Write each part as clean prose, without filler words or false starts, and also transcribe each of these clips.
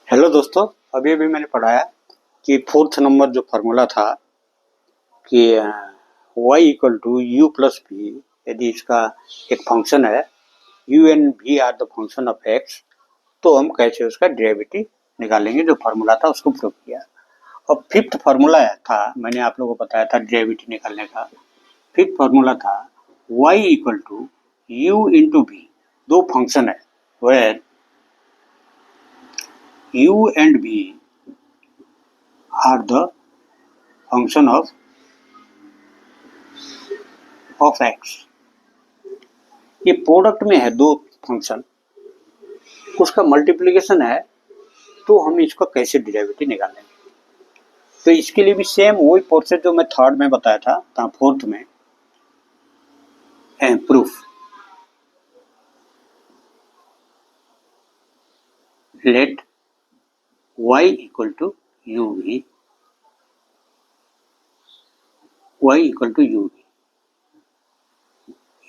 Hello दोस्तों, अभी अभी मैंने पढ़ाया कि फोर्थ नंबर जो फार्मूला था कि y equal to U plus भी, यदि इसका एक फंक्शन है u and v are the function of x, तो हम कैसे उसका डेरिवेटिव निकालेंगे। जो फार्मूला था उसको प्रूव किया। और फिफ्थ फार्मूला था, मैंने आप लोगों को बताया था डेरिवेटिव निकालने का। फिफ्थ फार्मूला था y equal to u into v। दो फंक्शन है where u and v are the function of x। ये प्रोडक्ट में है दो फंक्शन, उसका मल्टीप्लिकेशन है, तो हम इसको कैसे डेरिवेटिव निकालेंगे। तो इसके लिए भी सेम वही प्रोसेस जो मैं थर्ड में बताया था फोर्थ में proof. Let y equal to U V, y equal to U V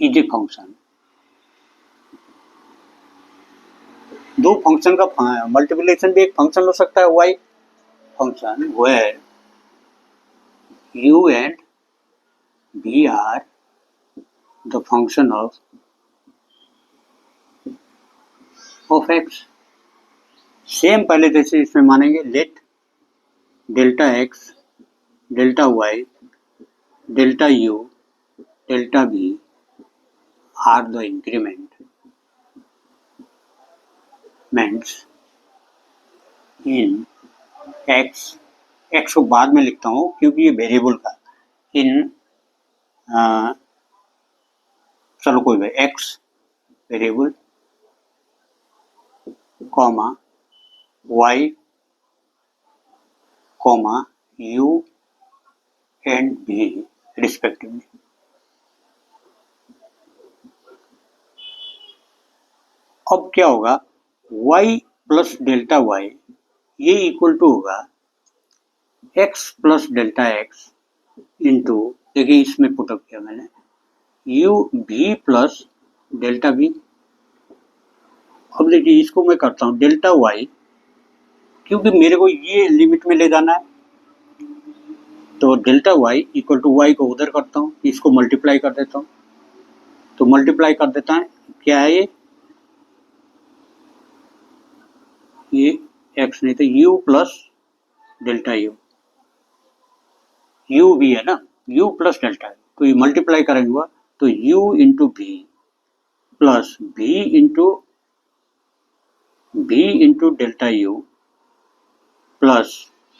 is a function. दो फंक्शन का मल्टीप्लिकेशन भी एक फंक्शन हो सकता है, y function where u and v are the function of x। Same पहले जैसे इसमें मानेंगे, let delta x delta y delta u delta v are the increments in x को बाद में लिखता हूँ क्योंकि ये वेरिएबल का इन चलो कोई भी x variable comma y comma u and v respectively. अब क्या होगा, y प्लस डेल्टा y ये इक्वल टू होगा x plus delta x into, देखिए इसमें पुटअप किया मैंने, u v plus delta v। अब देखिए इसको मैं करता हूँ डेल्टा y, क्योंकि मेरे को ये लिमिट में ले जाना है, तो delta y equal to y को उधर करता हूँ, इसको मल्टीप्लाई कर देता हूँ। तो मल्टीप्लाई कर देता है, क्या है ये x नहीं तो u प्लस डेल्टा u भी है ना, u प्लस डेल्टा, तो ये मल्टीप्लाई करेंगे हुआ तो u into v plus v into delta u plus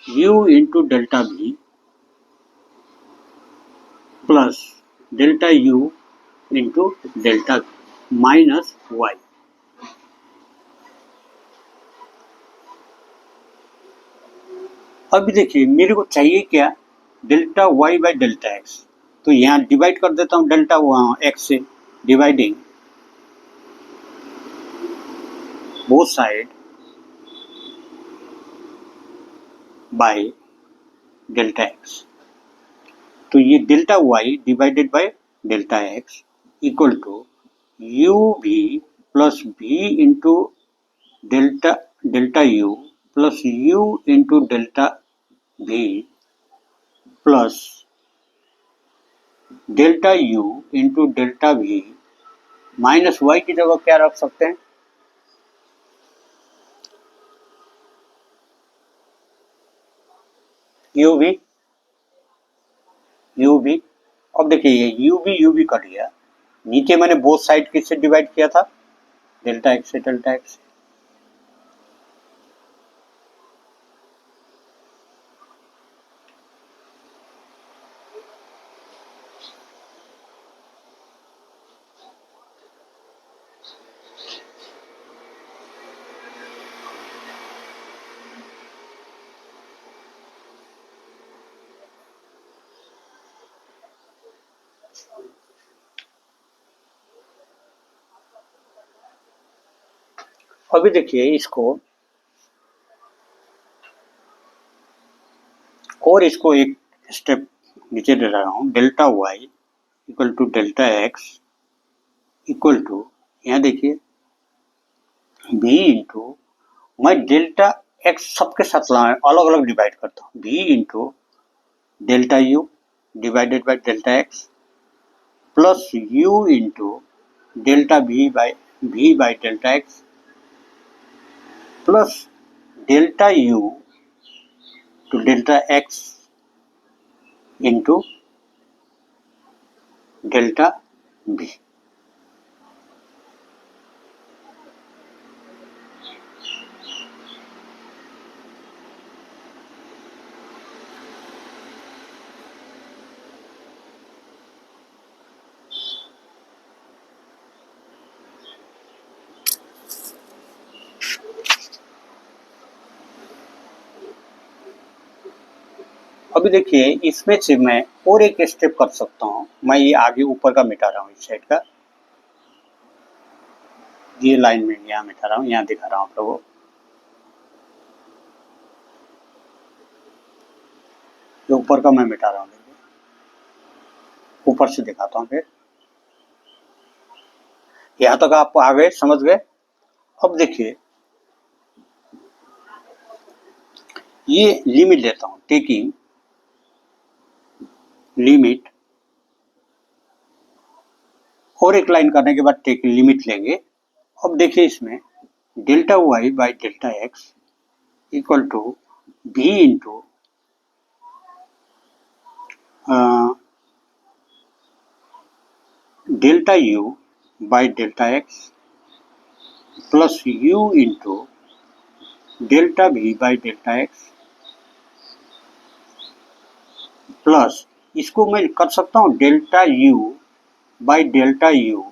u into delta v plus delta u into delta v minus y। अभी देखिए मेरे को चाहिए क्या, delta y by delta x। तो यहाँ डिवाइड कर देता हूँ डेल्टा x से, dividing both side by delta x। तो ये delta y divided by delta x equal to u v plus v into delta u plus u into delta v plus delta u into delta v minus y की जगह क्या रख सकते हैं, u v। अब देखिए ये u v कट गया, नीचे मैंने बोथ साइड किससे डिवाइड किया था, डेल्टा x से डेल्टा x। अभी देखिए इसको और इसको एक स्टेप नीचे दे रहा हूँ, delta y equal to delta x equal to, यहाँ देखिए b इंटू, मैं डेल्टा एक्स सबके साथ अलग अलग डिवाइड करता हूँ, v into delta U divided by delta x plus u into delta v by delta x plus delta u to delta X into delta v। अभी देखिए इसमें से मैं और एक स्टेप कर सकता हूँ। मैं ये आगे ऊपर का मिटा रहा हूँ, इस साइड का ये लाइन में यहाँ मिटा रहा हूँ, यहाँ दिखा रहा हूँ आप लोगों को। जो ऊपर का मैं मिटा रहा हूँ, देखिए ऊपर से दिखाता हूँ। फिर यहाँ तक आप आ गए, समझ गए। अब देखिए ये लिमिट लेता हूँ, टेकिंग लिमिट, और एक लाइन करने के बाद टेकिंग लिमिट लेंगे। अब देखिए इसमें delta Y by delta X equal to v into delta u by delta x plus u into delta v by delta x plus इसको मैं कर सकता हूँ delta u by delta u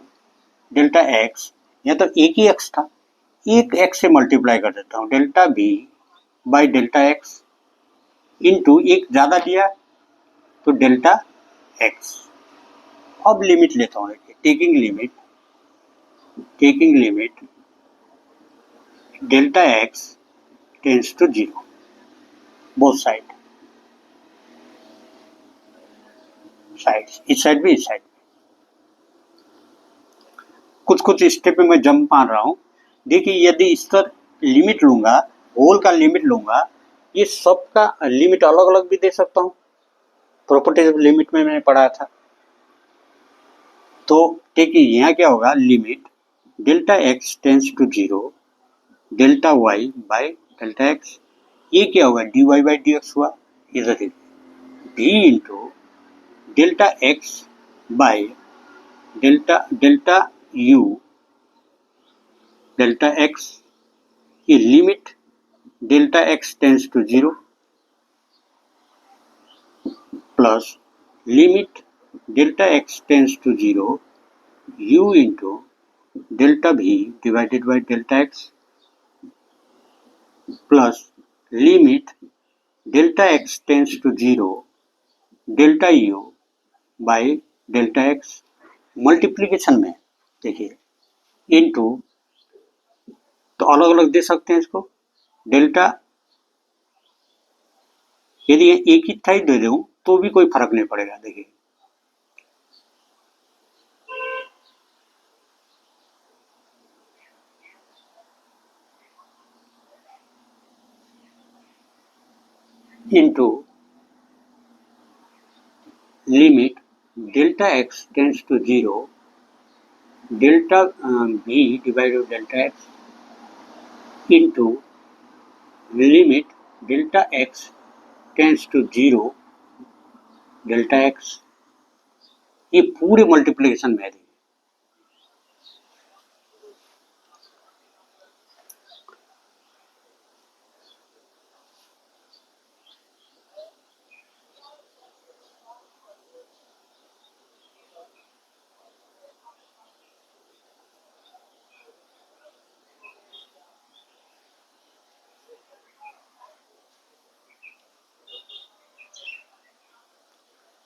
delta X, यहाँ तो एक ही एक्स था, एक एक्स से मल्टीप्लाई कर देता हूँ delta v by delta X into एक ज़्यादा लिया तो डेल्टा एक्स। अब लिमिट लेता हूँ, देखिए taking limit delta x tends to zero both side, इस साइड भी इस साइड। कुछ स्टेप में मैं जंप मार रहा हूँ। देखिए यदि इस पर लिमिट लूंगा, होल का लिमिट लूंगा, ये सब का लिमिट अलग अलग भी दे सकता हूँ। प्रॉपर्टीज ऑफ लिमिट में मैंने पढ़ा था। तो देखिए यहाँ क्या होगा, limit delta x tends to zero delta Y by delta x, ये क्या होगा d Y by D x हुआ, इधर ही d into delta x by delta u delta x, ये limit delta x tends to zero plus limit delta x tends to zero u into delta v divided by delta x plus limit delta x tends to zero delta u by delta x multiplication में देखिए into, तो अलग अलग दे सकते हैं इसको। Delta यदि एक ही था ही दे दूं तो भी कोई फर्क नहीं पड़ेगा। देखिए into limit delta x tends to zero delta v divided delta X into limit delta x tends to zero delta x, ये पूरे मल्टीप्लिकेशन में है।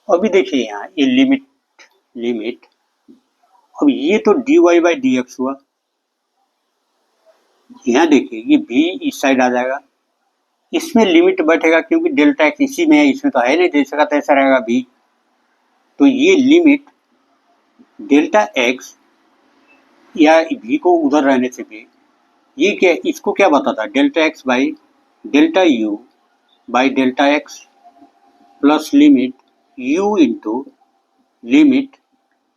अभी देखिए यहाँ ये लिमिट अब ये तो D Y by D x हुआ। यहाँ देखिए ये भी इस साइड आ जाएगा, इसमें लिमिट बैठेगा क्योंकि डेल्टा एक्स इसी में है, इसमें तो है नहीं, जैसे का तैसा रहेगा भी। तो ये लिमिट डेल्टा एक्स या भी को उधर रहने से भी, ये क्या, इसको क्या बताता है delta x by delta u by delta x plus limit u into limit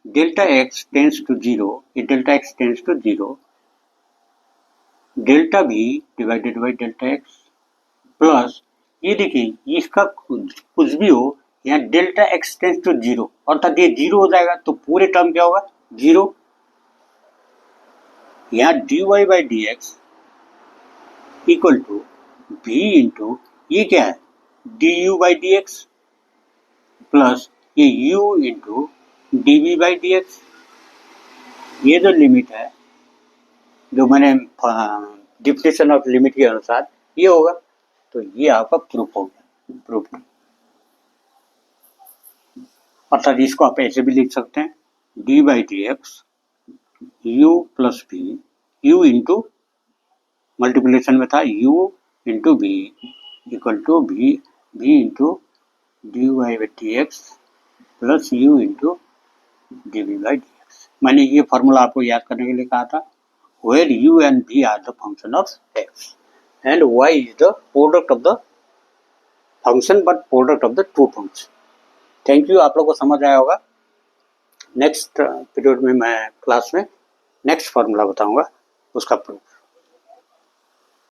delta x tends to zero, ये delta x tends to zero, delta v divided by delta x plus, ये देखिए इसका कुछ भी हो, यहाँ delta x tends to zero, अर्थात ये जीरो हो जाएगा तो पूरे टर्म क्या होगा, जीरो। यहाँ dy by D X equal to v into ये क्या है D U by D x plus ये u into D we by D X. ये जो लिमिट है जो मैंने डिफिनेशन ऑफ लिमिट के अनुसार ये होगा, तो ये आपका प्रूफ हो गया, प्रूफ। अर्थात इसको आप ऐसे भी लिख सकते हैं d by D x u plus v, u into multiplication में था u into v equal to v into d Y by D x plus u into D we by D x. मैंने ये फॉर्मूला आपको याद करने के लिए कहा था, where u and v are the function of x and y is the product of the function but product of the two function. Thank you, आप लोग को समझ आया होगा। नेक्स्ट पीरियड में मैं क्लास में नेक्स्ट फॉर्मूला बताऊंगा, उसका प्रूफ।